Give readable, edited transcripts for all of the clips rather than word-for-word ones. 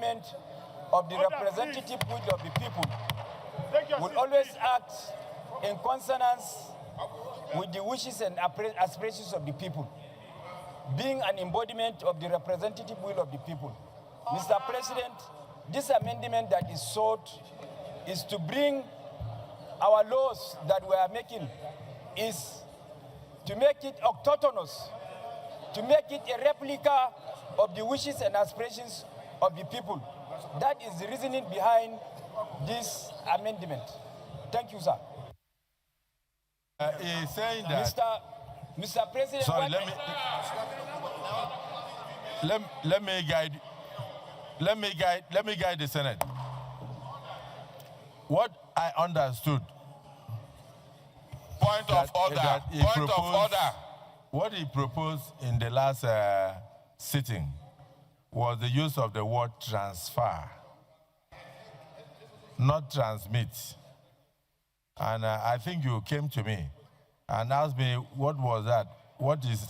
embodiment of the representative will of the people will always act in consonance with the wishes and aspirations of the people, being an embodiment of the representative will of the people. Mr. President, this amendment that is sought is to bring our laws that we are making is to make it autonomous, to make it a replica of the wishes and aspirations of the people. That is the reasoning behind this amendment. Thank you, sir. He's saying that... Mr. President... Sorry, let me guide the Senate. What I understood... Point of order. Point of order. What he proposed in the last sitting was the use of the word transfer, not transmit. And I think you came to me and asked me what was that? What is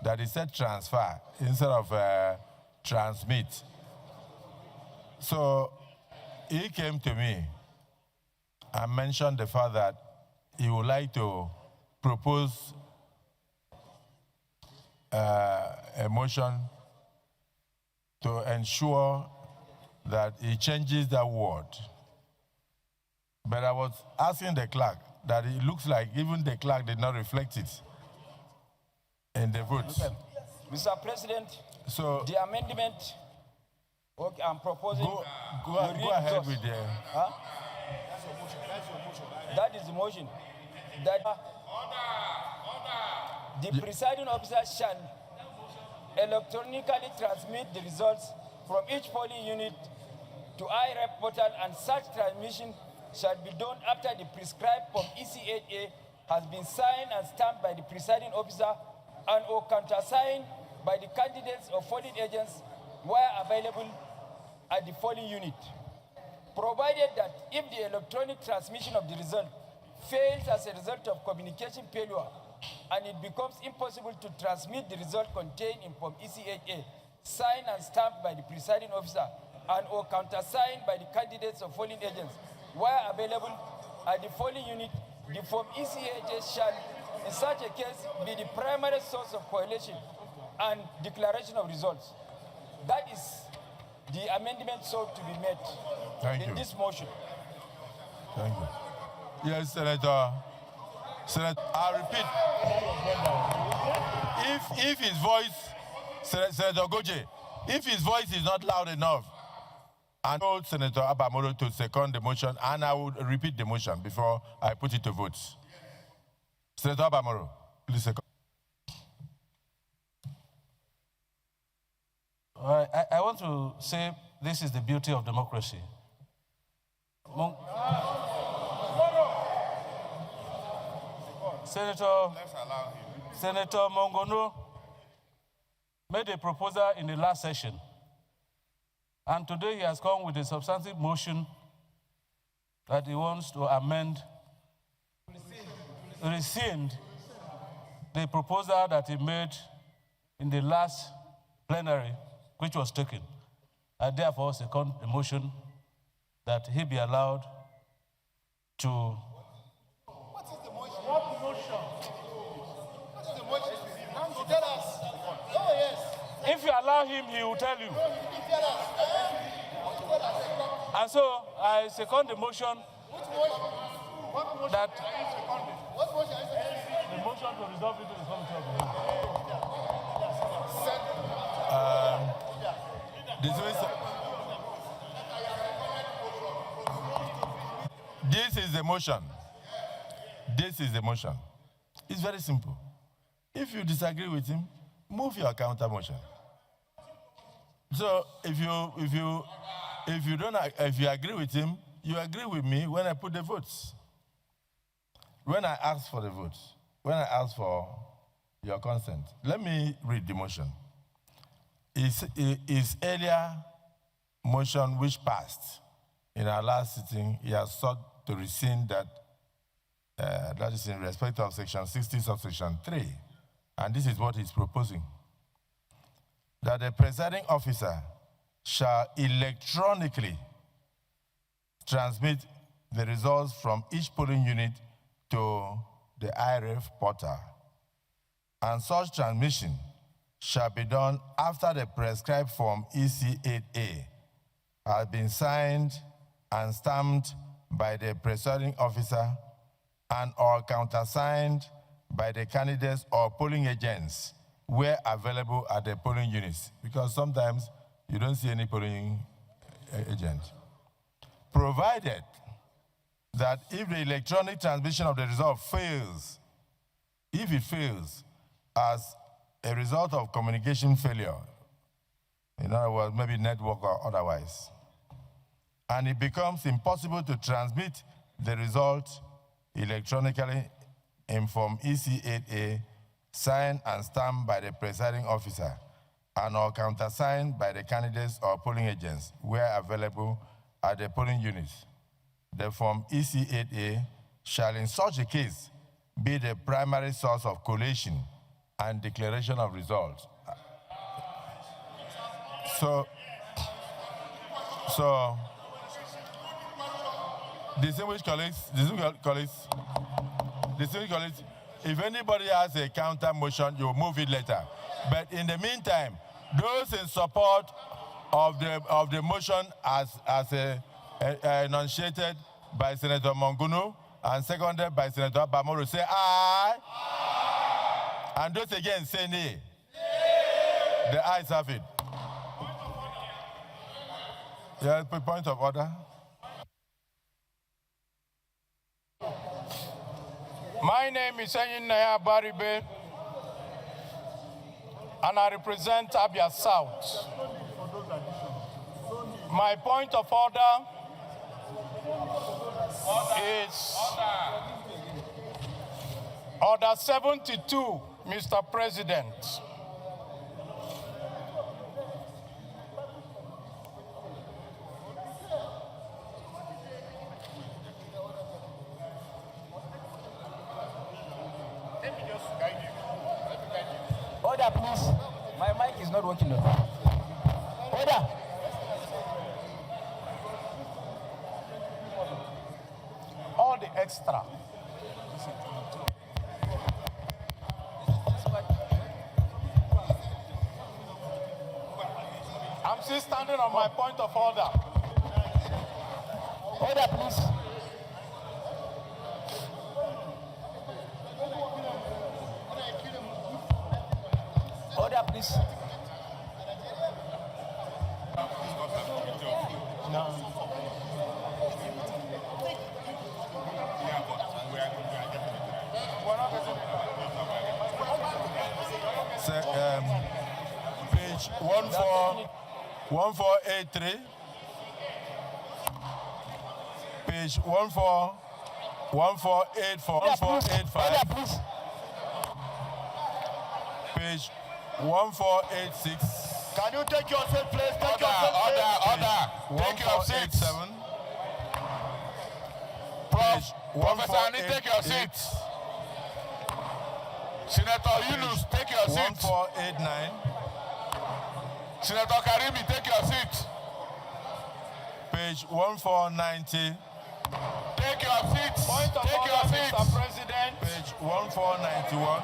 that? He said transfer instead of transmit. So he came to me and mentioned the fact that he would like to propose a motion to ensure that he changes that word. But I was asking the clerk that it looks like even the clerk did not reflect it in the votes. Okay. Mr. President, so the amendment I'm proposing... Go ahead with the... Huh? That is the motion. That the presiding officer shall electronically transmit the results from each polling unit to IREP portal, and such transmission shall be done after the prescribed Form ECHA has been signed and stamped by the presiding officer and or countersigned by the candidates or polling agents where available at the polling unit. Provided that if the electronic transmission of the result fails as a result of communication failure and it becomes impossible to transmit the result contained in Form ECHA, signed and stamped by the presiding officer and or countersigned by the candidates or polling agents where available at the polling unit, the Form ECHA shall, in such a case, be the primary source of correlation and declaration of results. That is the amendment sought to be made in this motion. Thank you. Yes, Senator. I repeat, if his voice, Senator Goje, if his voice is not loud enough, I told Senator Abamoro to second the motion, and I would repeat the motion before I put it to vote. Senator Abamoro, please second. I want to say this is the beauty of democracy. Senator Mongono made a proposal in the last session, and today he has come with a substantive motion that he wants to amend, rescind the proposal that he made in the last plenary, which was taken. I therefore second the motion that he be allowed to... What is the motion? What motion? What is the motion? Now tell us. Oh, yes. If you allow him, he will tell you. No, he tell us. And so I second the motion. Which motion? What motion that are you seconding? What motion are you seconding? The motion to resolve it to the committee of the whole. This is the motion. This is the motion. It's very simple. If you disagree with him, move your counter motion. So if you agree with him, you agree with me when I put the votes. When I ask for the votes, when I ask for your consent, let me read the motion. His earlier motion, which passed in our last sitting, he has sought to rescind that, that is in respect of section 60, subsection 3. And this is what he's proposing. That the presiding officer shall electronically transmit the results from each polling unit to the IREF portal. And such transmission shall be done after the prescribed form EC8A has been signed and stamped by the presiding officer and or countersigned by the candidates or polling agents where available at the polling units, because sometimes you don't see any polling agent. Provided that if the electronic transmission of the result fails, if it fails as a result of communication failure, in other words, maybe network or otherwise, and it becomes impossible to transmit the result electronically in Form EC8A, signed and stamped by the presiding officer, and or countersigned by the candidates or polling agents where available at the polling units. The Form EC8A shall in such a case be the primary source of collation and declaration of results. So distinguished colleagues, if anybody has a counter motion, you move it later. But in the meantime, those in support of the motion as enunciated by Senator Mongunu and seconded by Senator Bamoro, say aye. Aye. And those again say nay. Nay. The ayes have it. Yeah, point of order. My name is Nigerianpolitics, and I represent Abia South. My point of order is Order 72, Mr. President. Order, please. My mic is not working. Order. All the extra. I'm still standing on my point of order. Order, please. Order, please. No. Page 1483. Page 1484. 1485. Page 1486. Can you take your seat, please? Take your seat, Order. Take your seat. Professor Ani, take your seat. Senator Yunus, take your seat. 1489. Senator Karimi, take your seat. Page 1490. Take your seat. Point of order, Mr. President. Page 1491.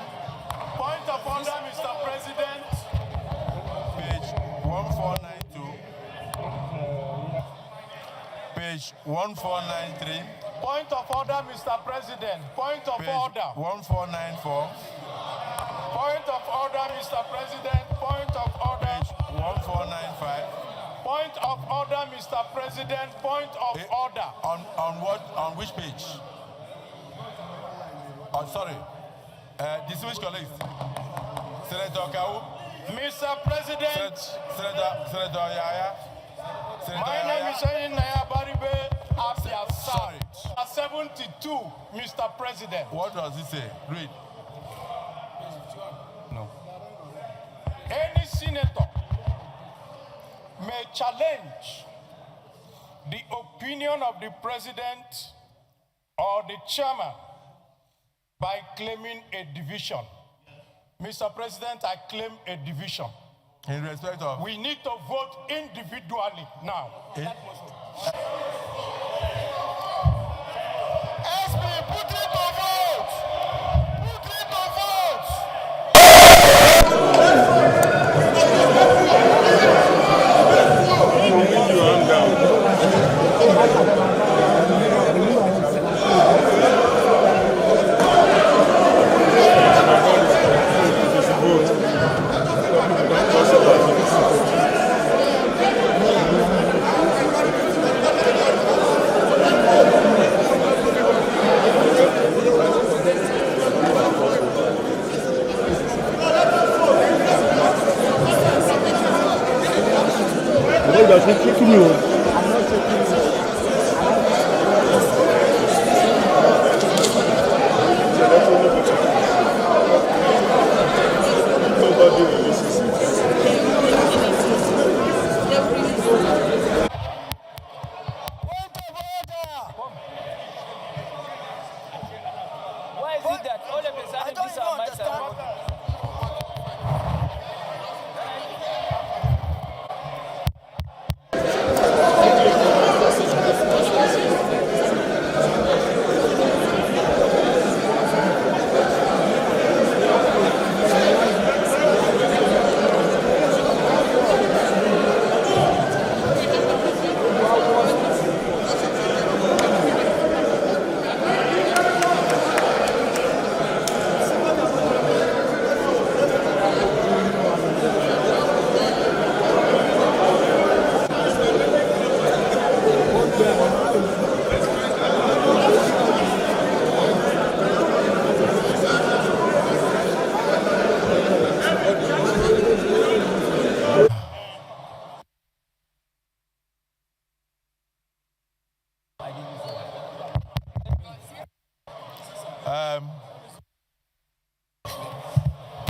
Point of order, Mr. President. Page 1492. Page 1493. Point of order, Mr. President. Point of order. 1494. Point of order, Mr. President. Point of order. 1495. Point of order, Mr. President. Point of order. On what? On which page? Oh, sorry. Distinguished colleagues. Senator Kau. Mr. President. Senator Yaya. My name is Nigerianpolitics, Abia South. 72, Mr. President. What does it say? Read. No. Any senator may challenge the opinion of the president or the chairman by claiming a division. Mr. President, I claim a division. In respect of... We need to vote individually now. SB, put it to vote. Put it to vote. Why is it that all of a sudden these are mics are working?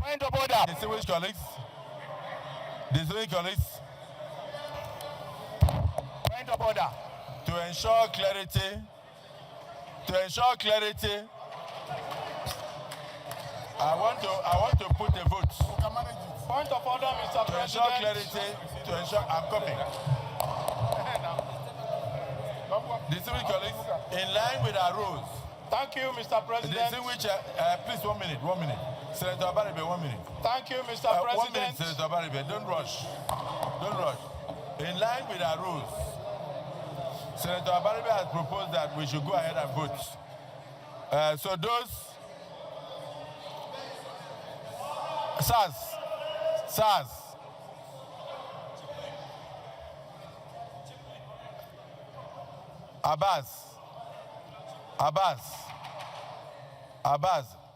Point of order. Distinguished colleagues. Distinguished colleagues. Point of order. To ensure clarity, I want to put a vote. Point of order, Mr. To ensure President. clarity, I'm coming. Distinguished colleagues, in line with our rules. Thank you, Mr. President. Distinguished, please 1 minute. Senator Abaribe, 1 minute. Thank you, Mr. 1 minute, President. Senator Abaribe, don't rush. In line with our rules, Senator Abaribe has proposed that we should go ahead and vote. So those... SARS. Abbas,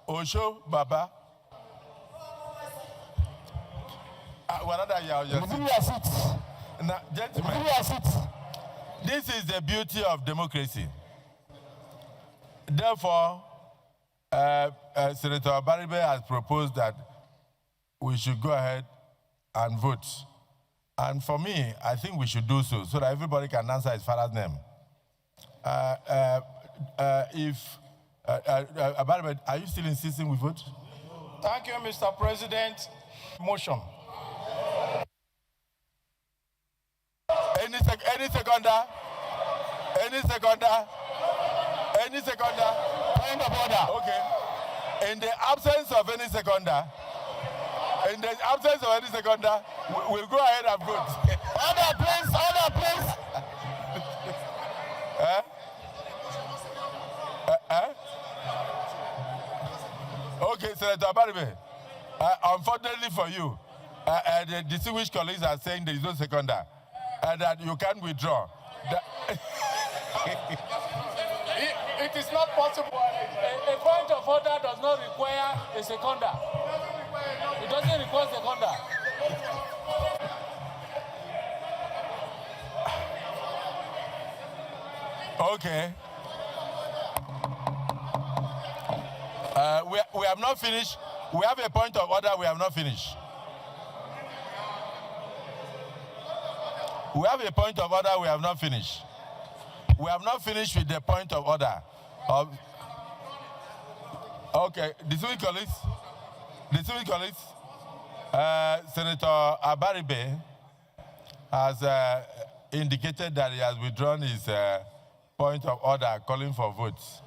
Osho, Baba. Now, gentlemen, this is the beauty of democracy. Therefore, Senator Abaribe has proposed that we should go ahead and vote. And for me, I think we should do so that everybody can answer his father's name. Abaribe, are you still insisting we vote? Thank you, Mr. President. Motion. Any seconder? Point of order. Okay. In the absence of any seconder, we'll go ahead and vote. Order, please. Okay, Senator Abaribe, unfortunately for you, the distinguished colleagues are saying there is no seconder, and that you can withdraw. It is not possible. A point of order does not require a seconder. It doesn't require a seconder. Okay. We have not finished. We have a point of order we have not finished. We have a point of order we have not finished. We have not finished with the point of order. Okay, distinguished colleagues. Senator Abaribe has indicated that he has withdrawn his point of order calling for votes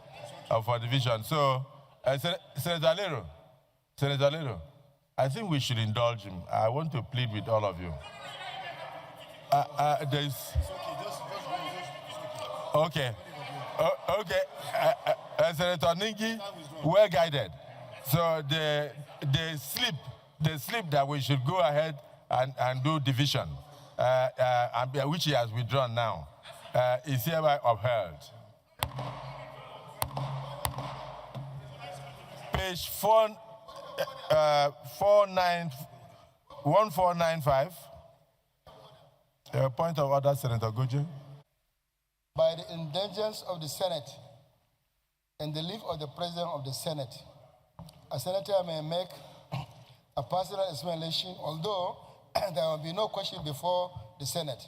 for division. So, Senator Lero, I think we should indulge him. I want to plead with all of you. Okay. Senator Ningi, well guided. So the slip that we should go ahead and do division, which he has withdrawn now, is hereby upheld. Page 1495. Point of order, Senator Goje. By the indulgence of the Senate and the leave of the President of the Senate, a senator may make a personal explanation, although there will be no question before the Senate.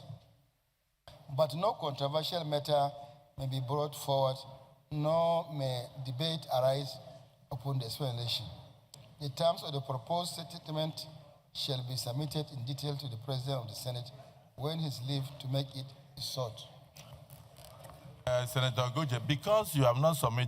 But no controversial matter may be brought forward, nor may debate arise upon the explanation. The terms of the proposed statement shall be submitted in detail to the President of the Senate when his leave to make it is sought. Senator Goje, because you have not submitted